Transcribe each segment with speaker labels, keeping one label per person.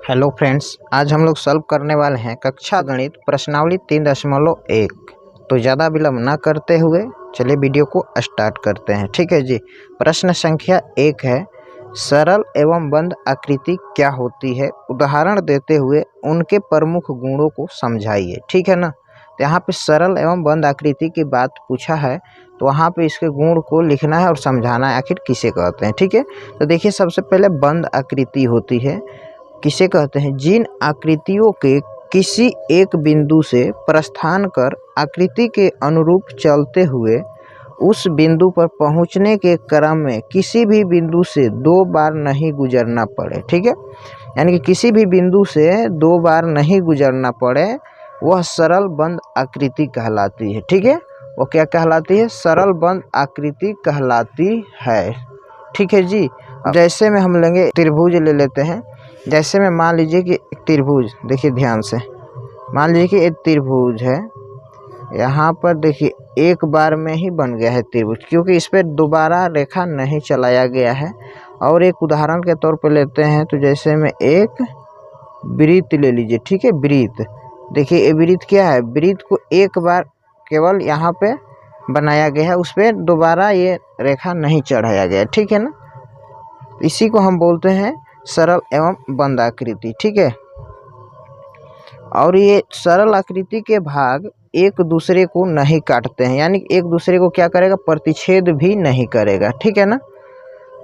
Speaker 1: Hello friends, आज हम लोग सॉल्व करने वाले हैं कक्षा गणित प्रश्नावली 3.1। तो ज़्यादा विलंब ना करते हुए चलिए वीडियो को स्टार्ट करते हैं। ठीक है जी। प्रश्न संख्या 1 है, सरल एवं बंद आकृति क्या होती है, उदाहरण देते हुए उनके प्रमुख गुणों को समझाइए। ठीक है ना। तो यहाँ पे सरल एवं बंद आकृति की बात पूछा है, तो वहाँ पे इसके गुण को लिखना है और समझाना है आखिर किसे कहते हैं। ठीक है। तो देखिए, सबसे पहले बंद आकृति होती है, किसे कहते हैं, जिन आकृतियों के किसी एक बिंदु से प्रस्थान कर आकृति के अनुरूप चलते हुए उस बिंदु पर पहुंचने के क्रम में किसी भी बिंदु से दो बार नहीं गुजरना पड़े। ठीक है, यानी कि किसी भी बिंदु से दो बार नहीं गुजरना पड़े, वह सरल बंद आकृति कहलाती है। ठीक है, वो क्या कहलाती है? सरल बंद आकृति कहलाती है। ठीक है जी। जैसे में हम लेंगे त्रिभुज ले लेते हैं। जैसे में मान लीजिए कि एक त्रिभुज, देखिए ध्यान से, मान लीजिए कि एक त्रिभुज है, यहाँ पर देखिए एक बार में ही बन गया है त्रिभुज, क्योंकि इस पर दोबारा रेखा नहीं चलाया गया है। और एक उदाहरण के तौर पर लेते हैं, तो जैसे में एक वृत्त ले लीजिए। ठीक है, वृत्त, देखिए ये वृत्त क्या है, वृत्त को एक बार केवल यहाँ पे बनाया गया है, उस पर दोबारा ये रेखा नहीं चढ़ाया गया। ठीक है ना, इसी को हम बोलते हैं सरल एवं बंद आकृति। ठीक है। और ये सरल आकृति के भाग एक दूसरे को नहीं काटते हैं, यानी एक दूसरे को क्या करेगा, प्रतिच्छेद भी नहीं करेगा। ठीक है ना,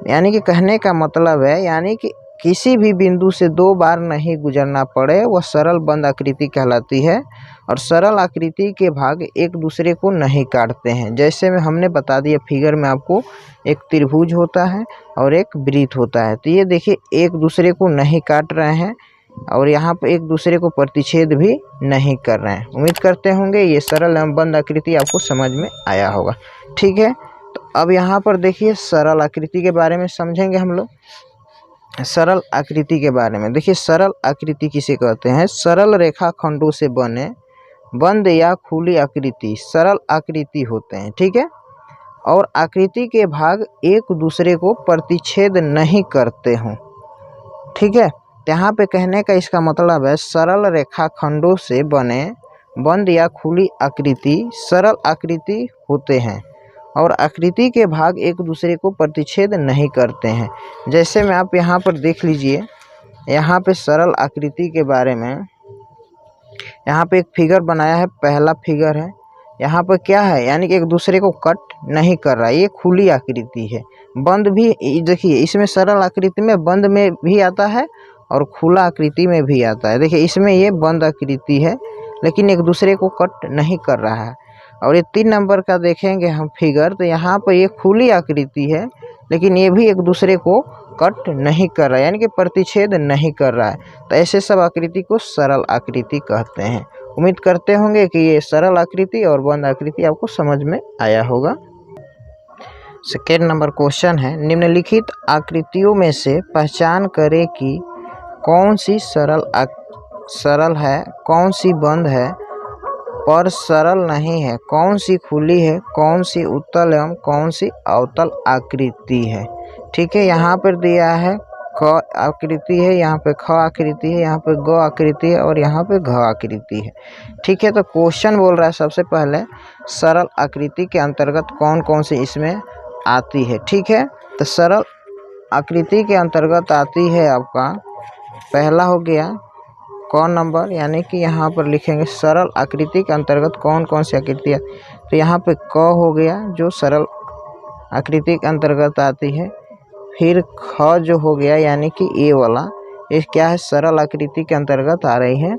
Speaker 1: यानी कि कहने का मतलब है, यानी कि किसी भी बिंदु से दो बार नहीं गुजरना पड़े, वह सरल बंद आकृति कहलाती है। और सरल आकृति के भाग एक दूसरे को नहीं काटते हैं। जैसे में हमने बता दिया फिगर में आपको, एक त्रिभुज होता है और एक वृत्त होता है। तो ये देखिए एक दूसरे को नहीं काट रहे हैं और यहाँ पर एक दूसरे को प्रतिच्छेद भी नहीं कर रहे हैं। उम्मीद करते होंगे ये सरल एवं बंद आकृति आपको समझ में आया होगा। ठीक है, तो अब यहाँ पर देखिए सरल आकृति के बारे में समझेंगे हम लोग। सरल आकृति के बारे में देखिए, सरल आकृति किसे कहते हैं? सरल रेखा खंडों से बने बंद या खुली आकृति सरल आकृति होते हैं। ठीक है, और आकृति के भाग एक दूसरे को प्रतिच्छेद नहीं करते हों। ठीक है, यहाँ पे कहने का इसका मतलब है, सरल रेखा खंडों से बने बंद या खुली आकृति सरल आकृति होते हैं और आकृति के भाग एक दूसरे को प्रतिच्छेद नहीं करते हैं। जैसे में आप यहाँ पर देख लीजिए, यहाँ पे सरल आकृति के बारे में यहाँ पे एक फिगर बनाया है, पहला फिगर है। यहाँ पर क्या है, यानी कि एक दूसरे को कट नहीं कर रहा है, ये खुली आकृति है। बंद भी देखिए, इसमें सरल आकृति में बंद में भी आता है और खुला आकृति में भी आता है। देखिए इसमें ये बंद आकृति है, लेकिन एक दूसरे को कट नहीं कर रहा है। और ये 3 नंबर का देखेंगे हम फिगर, तो यहाँ पर ये खुली आकृति है, लेकिन ये भी एक दूसरे को कट नहीं कर रहा है, यानी कि प्रतिच्छेद नहीं कर रहा है। तो ऐसे सब आकृति को सरल आकृति कहते हैं। उम्मीद करते होंगे कि ये सरल आकृति और बंद आकृति आपको समझ में आया होगा। सेकेंड नंबर क्वेश्चन है, निम्नलिखित आकृतियों में से पहचान करें कि कौन सी सरल है, कौन सी बंद है पर सरल नहीं है, कौन सी खुली है, कौन सी उत्तल एवं कौन सी अवतल आकृति है। ठीक है, यहाँ पर दिया है क आकृति है, यहाँ पे ख आकृति है, यहाँ पे ग आकृति है और यहाँ पे घ आकृति है। ठीक है, तो क्वेश्चन बोल रहा है सबसे पहले सरल आकृति के अंतर्गत कौन कौन सी इसमें आती है। ठीक है, तो सरल आकृति के अंतर्गत आती है आपका, पहला हो गया क नंबर, यानी कि यहाँ पर लिखेंगे सरल आकृति के अंतर्गत कौन कौन सी आकृति है। तो यहाँ पे क हो गया जो सरल आकृति के अंतर्गत आती है। फिर ख जो हो गया, यानी कि ए वाला, ये क्या है, सरल आकृति के अंतर्गत आ रही है।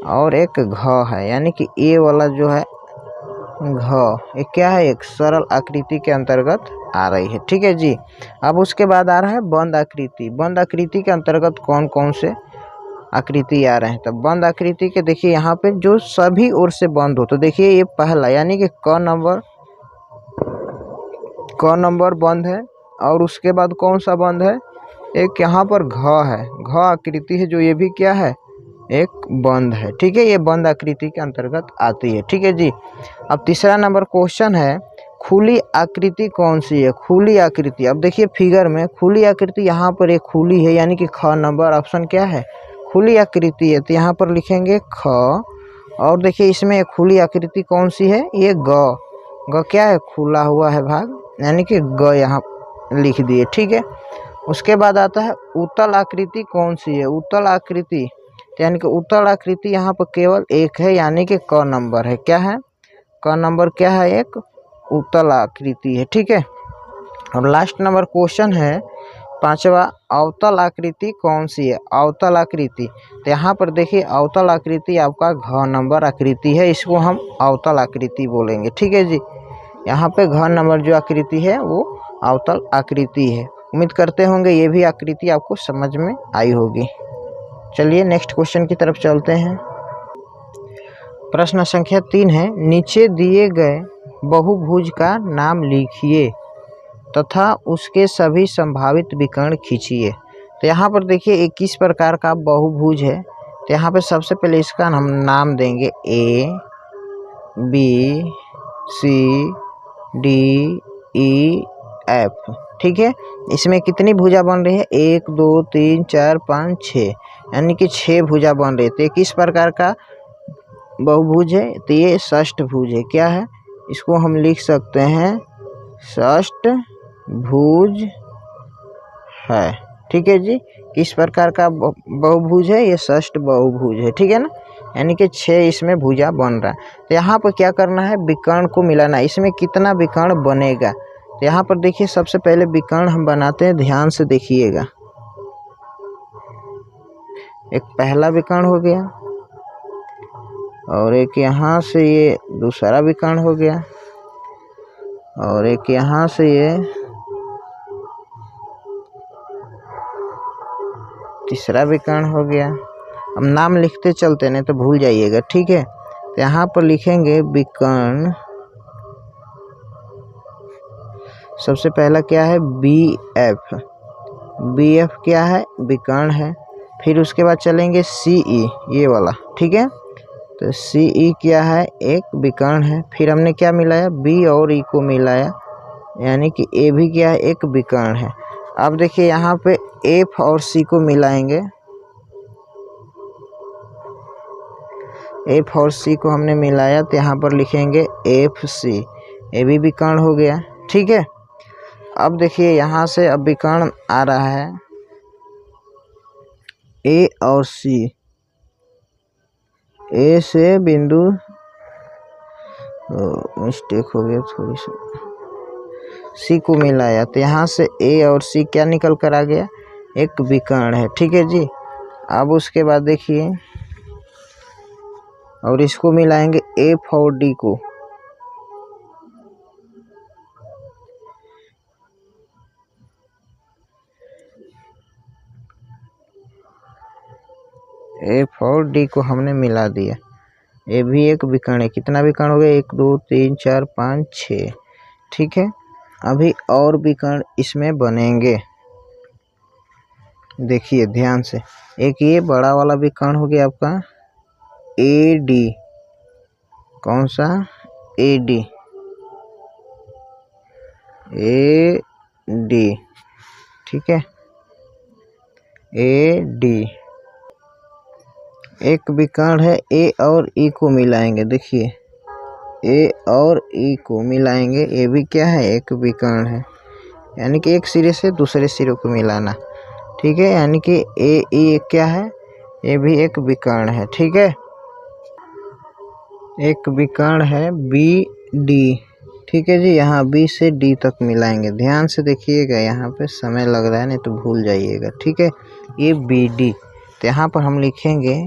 Speaker 1: और एक घ है, यानी कि ए वाला जो है घ, ये क्या है, एक सरल आकृति के अंतर्गत आ रही है। ठीक है जी। अब उसके बाद आ रहा है बंद आकृति। बंद आकृति के अंतर्गत कौन कौन से आकृति आ रहे हैं? तो बंद आकृति के देखिए यहाँ पे जो सभी ओर से बंद हो, तो देखिए ये पहला, यानी कि क नंबर बंद है। और उसके बाद कौन सा बंद है, एक यहाँ पर घ है, घ आकृति है, जो ये भी क्या है, एक बंद है। ठीक है, ये बंद आकृति के अंतर्गत आती है। ठीक है जी। अब तीसरा नंबर क्वेश्चन है, खुली आकृति कौन सी है? खुली आकृति, अब देखिए फिगर में खुली आकृति यहाँ पर एक खुली है, यानी कि ख नंबर ऑप्शन क्या है, खुली आकृति है तो यहाँ पर लिखेंगे ख। और देखिए इसमें खुली आकृति कौन सी है, ये ग। ग क्या है, खुला हुआ है भाग, यानी कि ग यहाँ लिख दिए। ठीक है, उसके बाद आता है उत्तल आकृति कौन सी है, उत्तल आकृति यानी कि उत्तल आकृति यहाँ पर केवल एक है, यानी कि क नंबर है। क्या है, क नंबर क्या है, एक उत्तल आकृति है। ठीक है, और लास्ट नंबर क्वेश्चन है 5वां, अवतल आकृति कौन सी है, अवतल आकृति। तो यहाँ पर देखिए अवतल आकृति आपका घ नंबर आकृति है, इसको हम अवतल आकृति बोलेंगे। ठीक है जी, यहाँ पे घ नंबर जो आकृति है वो अवतल आकृति है। उम्मीद करते होंगे ये भी आकृति आपको समझ में आई होगी। चलिए नेक्स्ट क्वेश्चन की तरफ चलते हैं। प्रश्न संख्या 3 है, नीचे दिए गए बहुभुज का नाम लिखिए तथा उसके सभी संभावित विकर्ण खींचिए। तो यहाँ पर देखिए 21 प्रकार का बहुभुज है। तो यहाँ पे सबसे पहले इसका हम नाम देंगे A B C D E F। ठीक है, इसमें कितनी भुजा बन रही है, 1 2 3 4 5 6, यानी कि 6 भुजा बन रही है। तो 21 प्रकार का बहुभुज है, तो ये षष्ठभुज है। क्या है, इसको हम लिख सकते हैं षष्ठभुज है। ठीक है जी, किस प्रकार का बहुभुज है, ये षष्ठ बहुभुज है। ठीक है ना, यानी कि 6 इसमें भुजा बन रहा है। तो यहाँ पर क्या करना है, विकर्ण को मिलाना। इसमें कितना विकर्ण बनेगा, तो यहाँ पर देखिए सबसे पहले विकर्ण हम बनाते हैं, ध्यान से देखिएगा। एक पहला विकर्ण हो गया, और एक यहाँ से ये दूसरा विकर्ण हो गया, और एक यहाँ से ये तीसरा विकर्ण हो गया। अब नाम लिखते चलते नहीं तो भूल जाइएगा। ठीक है, तो यहाँ पर लिखेंगे विकर्ण, सबसे पहला क्या है, BF। BF क्या है, विकर्ण है। फिर उसके बाद चलेंगे CE, ये वाला। ठीक है, तो CE क्या है, एक विकर्ण है। फिर हमने क्या मिलाया, B और E को मिलाया, यानी कि A भी क्या है, एक विकर्ण है। अब देखिए यहाँ पे F और C को मिलाएंगे, F और C को हमने मिलाया तो यहाँ पर लिखेंगे FC, ये भी विकर्ण हो गया। ठीक है, अब देखिए यहाँ से अब विकर्ण आ रहा है A और C। A से बिंदु, मिस्टेक हो गया थोड़ी सी, C को मिलाया तो यहाँ से A और C क्या निकल कर आ गया, एक विकर्ण है। ठीक है जी, अब उसके बाद देखिए और इसको मिलाएंगे F और D को, F और D को हमने मिला दिया, ये भी एक विकर्ण है। कितना विकर्ण हो गया, 1 2 3 4 5 6। ठीक है, अभी और विकर्ण इसमें बनेंगे, देखिए ध्यान से। एक ये बड़ा वाला विकर्ण हो गया आपका AD, कौन सा, AD, AD। ठीक है, AD एक विकर्ण है। A और E को मिलाएंगे, देखिए A और E को मिलाएंगे, ये भी क्या है, एक विकर्ण है, यानी कि एक सिरे से दूसरे सिरे को मिलाना। ठीक है, यानी कि AE क्या है, ये भी एक विकर्ण है। ठीक है, एक विकर्ण है BD। ठीक है जी, यहाँ B से D तक मिलाएंगे, ध्यान से देखिएगा, यहाँ पे समय लग रहा है नहीं तो भूल जाइएगा। ठीक है, ये BD, तो यहाँ पर हम लिखेंगे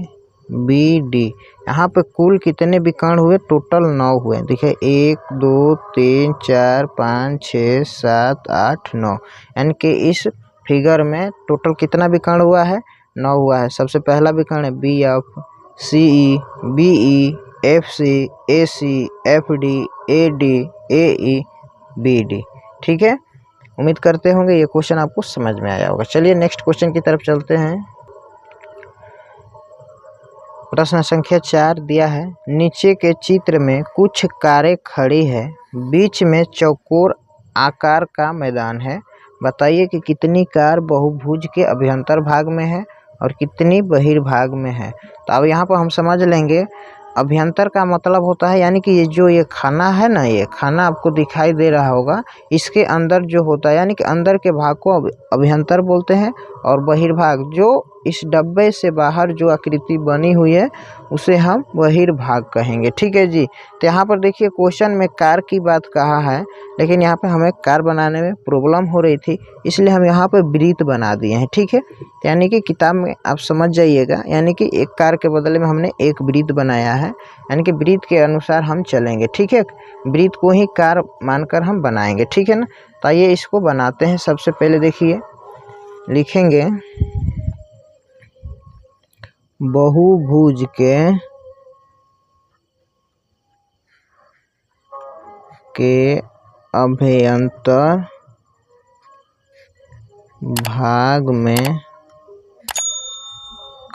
Speaker 1: BD। यहाँ पे कुल कितने विकर्ण हुए, टोटल 9 हुए। देखिए 1 2 3 4 5 6 7 8 9, यानी कि इस फिगर में टोटल कितना विकर्ण हुआ है, 9 हुआ है। सबसे पहला विकर्ण है BF, CE, BE, FC, AC, FD, AD, AE, BD। ठीक है, उम्मीद करते होंगे ये क्वेश्चन आपको समझ में आया होगा। चलिए नेक्स्ट क्वेश्चन की तरफ चलते हैं। प्रश्न संख्या 4 दिया है, नीचे के चित्र में कुछ कारें खड़ी है, बीच में चौकोर आकार का मैदान है, बताइए कि कितनी कार बहुभुज के अभ्यंतर भाग में है और कितनी बहिर्भाग में है। तो अब यहाँ पर हम समझ लेंगे अभ्यंतर का मतलब होता है, यानी कि ये जो ये खाना है ना, ये खाना आपको दिखाई दे रहा होगा, इसके अंदर जो होता है यानी कि अंदर के भाग को अभ्यंतर बोलते हैं, और बहिर्भाग जो इस डब्बे से बाहर जो आकृति बनी हुई है उसे हम बहिर्भाग कहेंगे। ठीक है जी। तो यहाँ पर देखिए क्वेश्चन में कार की बात कहा है, लेकिन यहाँ पे हमें कार बनाने में प्रॉब्लम हो रही थी, इसलिए हम यहाँ पर वृत्त बना दिए हैं। ठीक है, यानी कि किताब में आप समझ जाइएगा, यानी कि एक कार के बदले में हमने एक वृत्त बनाया है, यानी कि वृत्त के अनुसार हम चलेंगे। ठीक है, वृत्त को ही कार मानकर हम बनाएंगे। ठीक है ना। तो आइए इसको बनाते हैं। सबसे पहले देखिए लिखेंगे बहुभुज के अभ्यंतर भाग में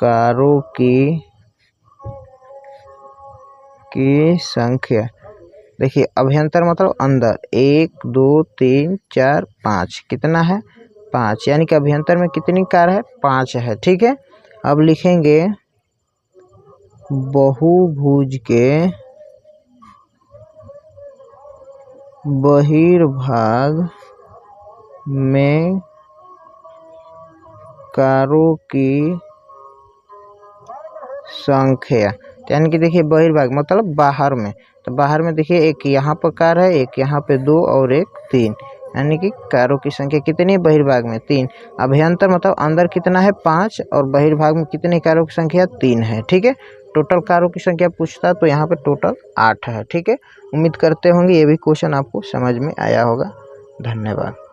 Speaker 1: कारों की संख्या। देखिए अभ्यंतर मतलब अंदर, 1 2 3 4 5, कितना है 5, यानी कि अभ्यंतर में कितनी कार है 5 है। ठीक है, अब लिखेंगे बहुभुज के बहिर्भाग में कारों की संख्या। यानी कि देखिए बहिर्भाग मतलब बाहर में, तो बाहर में देखिए एक यहाँ पर कार है, एक यहाँ पे 2 और एक 3, यानी कि कारों की संख्या कितनी बहिर्भाग में 3। अभ्यंतर मतलब अंदर कितना है 5 और बहिर्भाग में कितनी कारों की संख्या 3 है। ठीक है, टोटल कारों की संख्या पूछता तो यहाँ पे टोटल 8 है। ठीक है, उम्मीद करते होंगे ये भी क्वेश्चन आपको समझ में आया होगा। धन्यवाद।